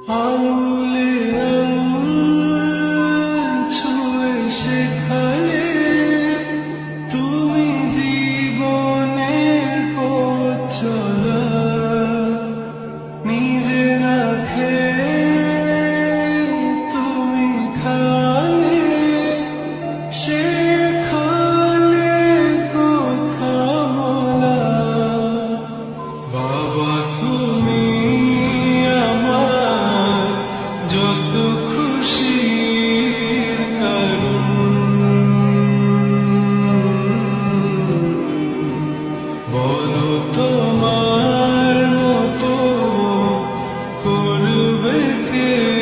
আঙুলে আঙুল ছুঁয়ে শেখালে তুমি জীবনের পথ চলা, নিজে না খেয়ে তুমি খালে, শেখালে কথা বলা। বাবা তুমি আমার যত খুশির কারণ, বলো তোমার মতো করবে কে।